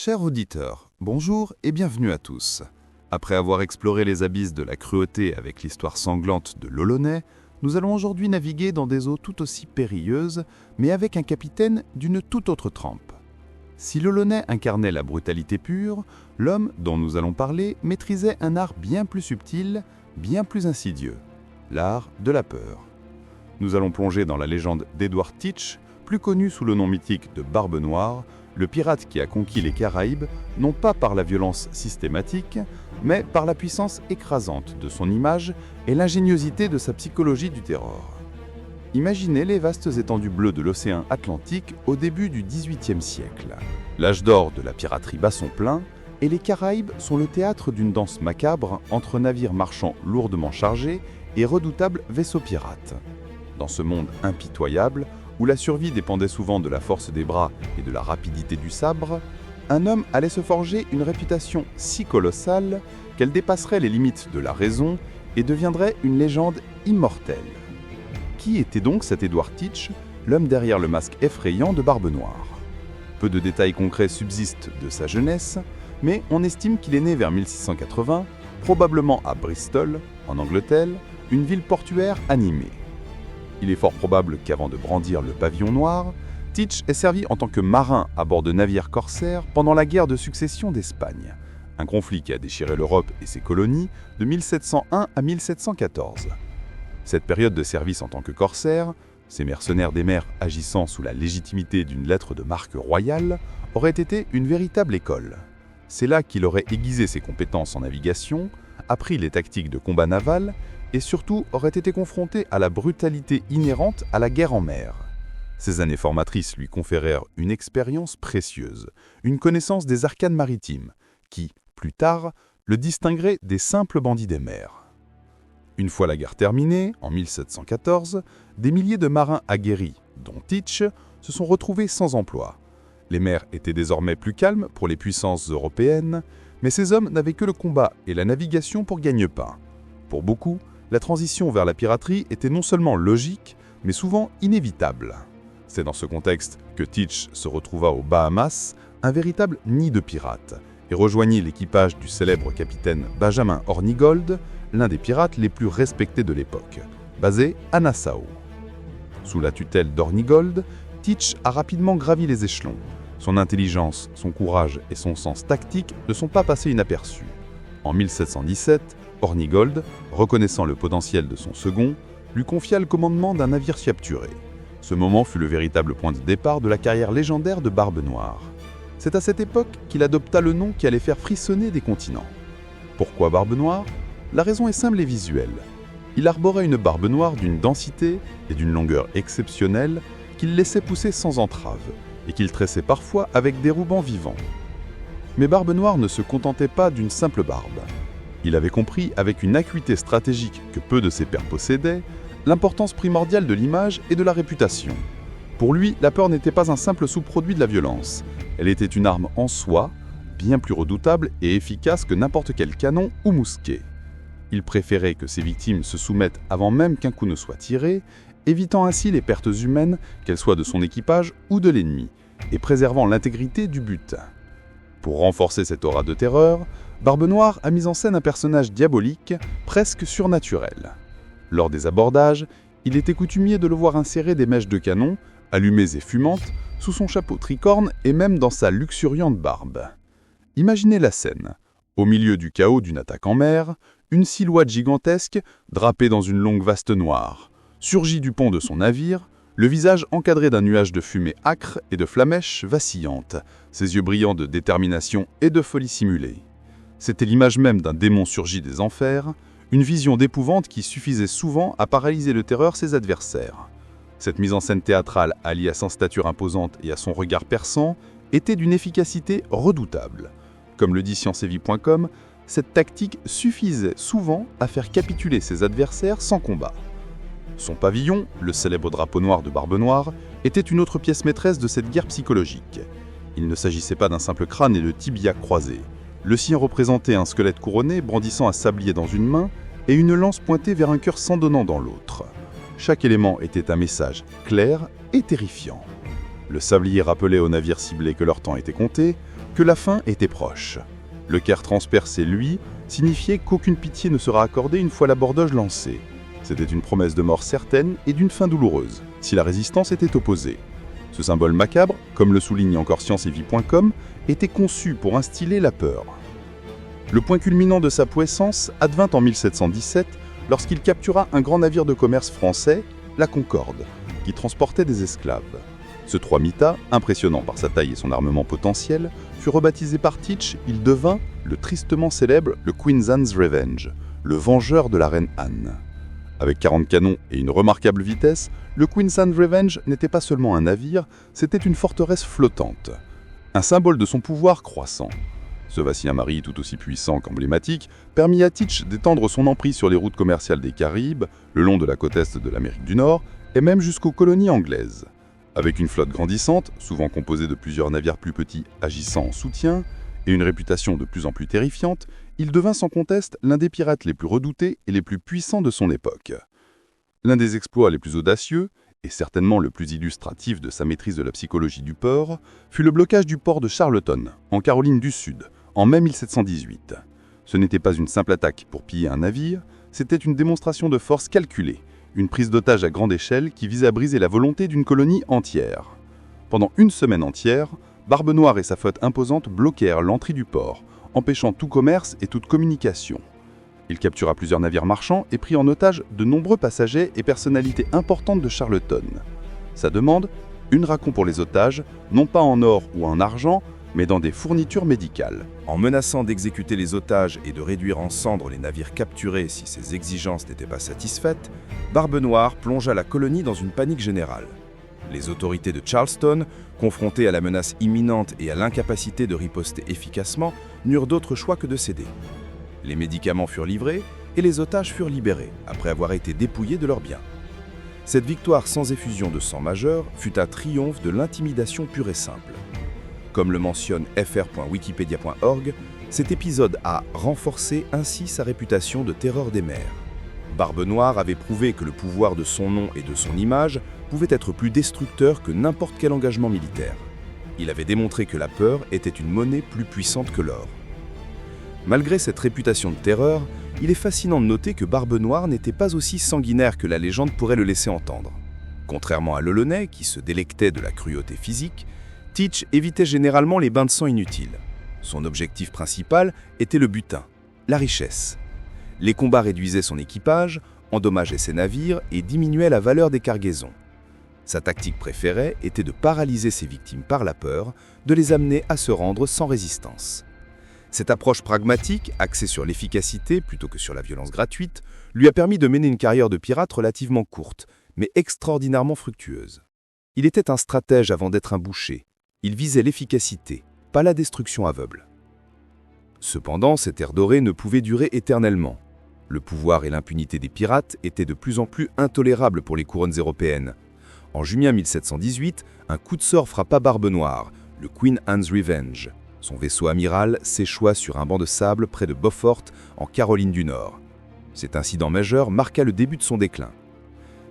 Chers auditeurs, bonjour et bienvenue à tous. Après avoir exploré les abysses de la cruauté avec l'histoire sanglante de l'Olonnais, nous allons aujourd'hui naviguer dans des eaux tout aussi périlleuses, mais avec un capitaine d'une toute autre trempe. Si l'Olonnais incarnait la brutalité pure, l'homme dont nous allons parler maîtrisait un art bien plus subtil, bien plus insidieux, l'art de la peur. Nous allons plonger dans la légende d'Edward Teach, plus connu sous le nom mythique de Barbe Noire, le pirate qui a conquis les Caraïbes, non pas par la violence systématique, mais par la puissance écrasante de son image et l'ingéniosité de sa psychologie du terror. Imaginez les vastes étendues bleues de l'océan Atlantique au début du XVIIIe siècle. L'âge d'or de la piraterie bat son plein, et les Caraïbes sont le théâtre d'une danse macabre entre navires marchands lourdement chargés et redoutables vaisseaux pirates. Dans ce monde impitoyable, où la survie dépendait souvent de la force des bras et de la rapidité du sabre, un homme allait se forger une réputation si colossale qu'elle dépasserait les limites de la raison et deviendrait une légende immortelle. Qui était donc cet Edward Teach, l'homme derrière le masque effrayant de Barbe Noire? Peu de détails concrets subsistent de sa jeunesse, mais on estime qu'il est né vers 1680, probablement à Bristol, en Angleterre, une ville portuaire animée. Il est fort probable qu'avant de brandir le pavillon noir, Teach ait servi en tant que marin à bord de navires corsaires pendant la guerre de succession d'Espagne, un conflit qui a déchiré l'Europe et ses colonies de 1701 à 1714. Cette période de service en tant que corsaire, ces mercenaires des mers agissant sous la légitimité d'une lettre de marque royale, aurait été une véritable école. C'est là qu'il aurait aiguisé ses compétences en navigation, appris les tactiques de combat naval et surtout aurait été confronté à la brutalité inhérente à la guerre en mer. Ces années formatrices lui conférèrent une expérience précieuse, une connaissance des arcanes maritimes, qui, plus tard, le distinguerait des simples bandits des mers. Une fois la guerre terminée, en 1714, des milliers de marins aguerris, dont Teach, se sont retrouvés sans emploi. Les mers étaient désormais plus calmes pour les puissances européennes, mais ces hommes n'avaient que le combat et la navigation pour gagne-pain. Pour beaucoup, la transition vers la piraterie était non seulement logique, mais souvent inévitable. C'est dans ce contexte que Teach se retrouva aux Bahamas, un véritable nid de pirates, et rejoignit l'équipage du célèbre capitaine Benjamin Hornigold, l'un des pirates les plus respectés de l'époque, basé à Nassau. Sous la tutelle d'Hornigold, Teach a rapidement gravi les échelons. Son intelligence, son courage et son sens tactique ne sont pas passés inaperçus. En 1717, Hornigold, reconnaissant le potentiel de son second, lui confia le commandement d'un navire capturé. Ce moment fut le véritable point de départ de la carrière légendaire de Barbe Noire. C'est à cette époque qu'il adopta le nom qui allait faire frissonner des continents. Pourquoi Barbe Noire? La raison est simple et visuelle. Il arborait une barbe noire d'une densité et d'une longueur exceptionnelle qu'il laissait pousser sans entrave et qu'il tressait parfois avec des rubans vivants. Mais Barbe Noire ne se contentait pas d'une simple barbe. Il avait compris, avec une acuité stratégique que peu de ses pairs possédaient, l'importance primordiale de l'image et de la réputation. Pour lui, la peur n'était pas un simple sous-produit de la violence. Elle était une arme en soi, bien plus redoutable et efficace que n'importe quel canon ou mousquet. Il préférait que ses victimes se soumettent avant même qu'un coup ne soit tiré, évitant ainsi les pertes humaines, qu'elles soient de son équipage ou de l'ennemi, et préservant l'intégrité du butin. Pour renforcer cette aura de terreur, Barbe Noire a mis en scène un personnage diabolique, presque surnaturel. Lors des abordages, il était coutumier de le voir insérer des mèches de canon, allumées et fumantes, sous son chapeau tricorne et même dans sa luxuriante barbe. Imaginez la scène. Au milieu du chaos d'une attaque en mer, une silhouette gigantesque, drapée dans une longue veste noire, surgit du pont de son navire, le visage encadré d'un nuage de fumée âcre et de flamèches vacillantes, ses yeux brillants de détermination et de folie simulée. C'était l'image même d'un démon surgi des enfers, une vision d'épouvante qui suffisait souvent à paralyser de terreur ses adversaires. Cette mise en scène théâtrale, alliée à sa stature imposante et à son regard perçant, était d'une efficacité redoutable. Comme le dit ScienceEvie.com, cette tactique suffisait souvent à faire capituler ses adversaires sans combat. Son pavillon, le célèbre drapeau noir de Barbe Noire, était une autre pièce maîtresse de cette guerre psychologique. Il ne s'agissait pas d'un simple crâne et de tibia croisés. Le sien représentait un squelette couronné brandissant un sablier dans une main et une lance pointée vers un cœur sans donnant dans l'autre. Chaque élément était un message clair et terrifiant. Le sablier rappelait aux navires ciblés que leur temps était compté, que la fin était proche. Le Caire transpercé, lui, signifiait qu'aucune pitié ne sera accordée une fois l'abordage lancé. C'était une promesse de mort certaine et d'une fin douloureuse, si la résistance était opposée. Ce symbole macabre, comme le souligne encore scienceetvie.com, était conçu pour instiller la peur. Le point culminant de sa puissance advint en 1717, lorsqu'il captura un grand navire de commerce français, la Concorde, qui transportait des esclaves. Ce Trois-Mita, impressionnant par sa taille et son armement potentiel, fut rebaptisé par Teach, il devint le tristement célèbre le Queen's Anne's Revenge, le vengeur de la reine Anne. Avec 40 canons et une remarquable vitesse, le Queen's Anne's Revenge n'était pas seulement un navire, c'était une forteresse flottante. Un symbole de son pouvoir croissant. Ce vacillant-mari tout aussi puissant qu'emblématique permit à Teach d'étendre son emprise sur les routes commerciales des Caraïbes, le long de la côte est de l'Amérique du Nord, et même jusqu'aux colonies anglaises. Avec une flotte grandissante, souvent composée de plusieurs navires plus petits agissant en soutien, et une réputation de plus en plus terrifiante, il devint sans conteste l'un des pirates les plus redoutés et les plus puissants de son époque. L'un des exploits les plus audacieux, et certainement le plus illustratif de sa maîtrise de la psychologie du port, fut le blocage du port de Charleston, en Caroline du Sud, en mai 1718. Ce n'était pas une simple attaque pour piller un navire, c'était une démonstration de force calculée, une prise d'otage à grande échelle qui visait à briser la volonté d'une colonie entière. Pendant une semaine entière, Barbe Noire et sa flotte imposante bloquèrent l'entrée du port, empêchant tout commerce et toute communication. Il captura plusieurs navires marchands et prit en otage de nombreux passagers et personnalités importantes de Charleston. Sa demande, une racon pour les otages, non pas en or ou en argent, mais dans des fournitures médicales. En menaçant d'exécuter les otages et de réduire en cendres les navires capturés si ces exigences n'étaient pas satisfaites, Barbe Noire plongea la colonie dans une panique générale. Les autorités de Charleston, confrontées à la menace imminente et à l'incapacité de riposter efficacement, n'eurent d'autre choix que de céder. Les médicaments furent livrés et les otages furent libérés, après avoir été dépouillés de leurs biens. Cette victoire sans effusion de sang majeur fut un triomphe de l'intimidation pure et simple. Comme le mentionne fr.wikipedia.org, cet épisode a renforcé ainsi sa réputation de terreur des mers. Barbe Noire avait prouvé que le pouvoir de son nom et de son image pouvait être plus destructeur que n'importe quel engagement militaire. Il avait démontré que la peur était une monnaie plus puissante que l'or. Malgré cette réputation de terreur, il est fascinant de noter que Barbe Noire n'était pas aussi sanguinaire que la légende pourrait le laisser entendre. Contrairement à l'Olonnais, qui se délectait de la cruauté physique, Teach évitait généralement les bains de sang inutiles. Son objectif principal était le butin, la richesse. Les combats réduisaient son équipage, endommageaient ses navires et diminuaient la valeur des cargaisons. Sa tactique préférée était de paralyser ses victimes par la peur, de les amener à se rendre sans résistance. Cette approche pragmatique, axée sur l'efficacité plutôt que sur la violence gratuite, lui a permis de mener une carrière de pirate relativement courte, mais extraordinairement fructueuse. Il était un stratège avant d'être un boucher. Il visait l'efficacité, pas la destruction aveugle. Cependant, cette ère dorée ne pouvait durer éternellement. Le pouvoir et l'impunité des pirates étaient de plus en plus intolérables pour les couronnes européennes. En juillet 1718, un coup de sort frappa Barbe Noire, le Queen Anne's Revenge. Son vaisseau amiral s'échoua sur un banc de sable près de Beaufort, en Caroline du Nord. Cet incident majeur marqua le début de son déclin.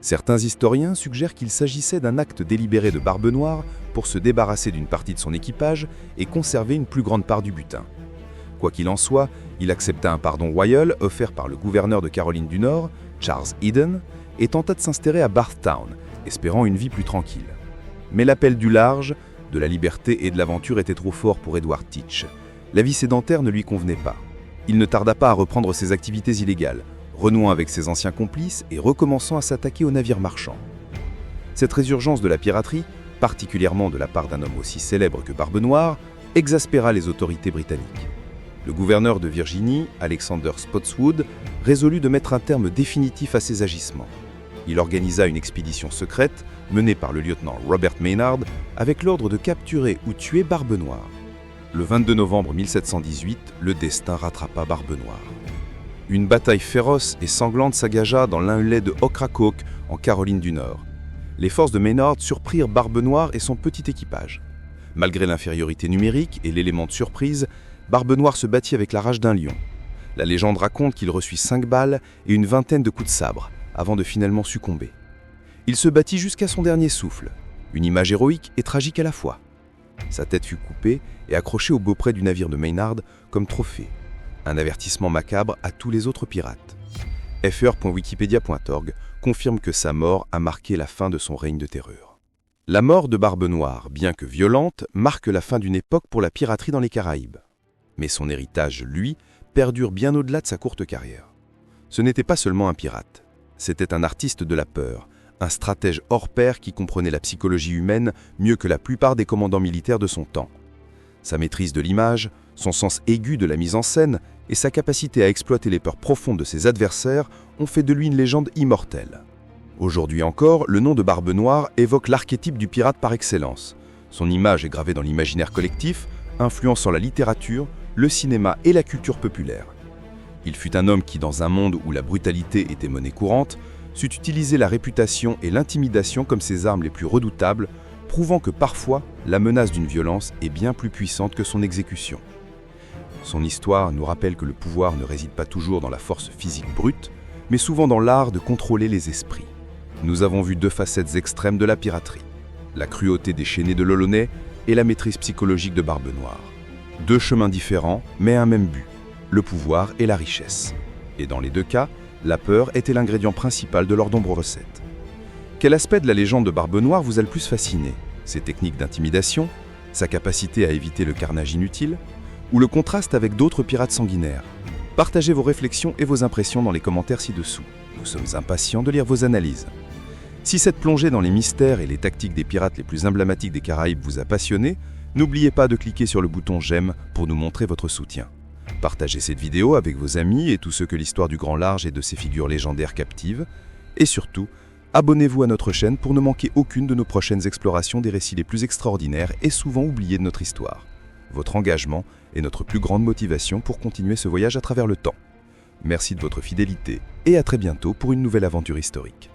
Certains historiens suggèrent qu'il s'agissait d'un acte délibéré de Barbe Noire pour se débarrasser d'une partie de son équipage et conserver une plus grande part du butin. Quoi qu'il en soit, il accepta un pardon royal offert par le gouverneur de Caroline du Nord, Charles Eden, et tenta de s'installer à Bardstown, espérant une vie plus tranquille. Mais l'appel du large, de la liberté et de l'aventure était trop fort pour Edward Teach. La vie sédentaire ne lui convenait pas. Il ne tarda pas à reprendre ses activités illégales, renouant avec ses anciens complices et recommençant à s'attaquer aux navires marchands. Cette résurgence de la piraterie, particulièrement de la part d'un homme aussi célèbre que Barbe Noire, exaspéra les autorités britanniques. Le gouverneur de Virginie, Alexander Spotswood, résolut de mettre un terme définitif à ces agissements. Il organisa une expédition secrète, menée par le lieutenant Robert Maynard, avec l'ordre de capturer ou tuer Barbe Noire. Le 22 novembre 1718, le destin rattrapa Barbe Noire. Une bataille féroce et sanglante s'engagea dans l'inlet de Ocracoke, en Caroline du Nord. Les forces de Maynard surprirent Barbe Noire et son petit équipage. Malgré l'infériorité numérique et l'élément de surprise, Barbe Noire se battit avec la rage d'un lion. La légende raconte qu'il reçut 5 balles et une vingtaine de coups de sabre, avant de finalement succomber. Il se battit jusqu'à son dernier souffle, une image héroïque et tragique à la fois. Sa tête fut coupée et accrochée au beaupré du navire de Maynard comme trophée. Un avertissement macabre à tous les autres pirates. fr.wikipedia.org confirme que sa mort a marqué la fin de son règne de terreur. La mort de Barbe Noire, bien que violente, marque la fin d'une époque pour la piraterie dans les Caraïbes. Mais son héritage, lui, perdure bien au-delà de sa courte carrière. Ce n'était pas seulement un pirate, c'était un artiste de la peur, un stratège hors pair qui comprenait la psychologie humaine mieux que la plupart des commandants militaires de son temps. Sa maîtrise de l'image, son sens aigu de la mise en scène et sa capacité à exploiter les peurs profondes de ses adversaires ont fait de lui une légende immortelle. Aujourd'hui encore, le nom de Barbe Noire évoque l'archétype du pirate par excellence. Son image est gravée dans l'imaginaire collectif, influençant la littérature, le cinéma et la culture populaire. Il fut un homme qui, dans un monde où la brutalité était monnaie courante, sut utiliser la réputation et l'intimidation comme ses armes les plus redoutables, prouvant que parfois, la menace d'une violence est bien plus puissante que son exécution. Son histoire nous rappelle que le pouvoir ne réside pas toujours dans la force physique brute, mais souvent dans l'art de contrôler les esprits. Nous avons vu deux facettes extrêmes de la piraterie, la cruauté déchaînée de l'Olonnais et la maîtrise psychologique de Barbe Noire. Deux chemins différents, mais un même but, le pouvoir et la richesse. Et dans les deux cas, la peur était l'ingrédient principal de leurs nombreuses recettes. Quel aspect de la légende de Barbe Noire vous a le plus fasciné? Ses techniques d'intimidation, sa capacité à éviter le carnage inutile, ou le contraste avec d'autres pirates sanguinaires? Partagez vos réflexions et vos impressions dans les commentaires ci-dessous. Nous sommes impatients de lire vos analyses. Si cette plongée dans les mystères et les tactiques des pirates les plus emblématiques des Caraïbes vous a passionné, n'oubliez pas de cliquer sur le bouton j'aime pour nous montrer votre soutien. Partagez cette vidéo avec vos amis et tous ceux que l'histoire du grand large et de ses figures légendaires captive. Et surtout, abonnez-vous à notre chaîne pour ne manquer aucune de nos prochaines explorations des récits les plus extraordinaires et souvent oubliés de notre histoire. Votre engagement est notre plus grande motivation pour continuer ce voyage à travers le temps. Merci de votre fidélité et à très bientôt pour une nouvelle aventure historique.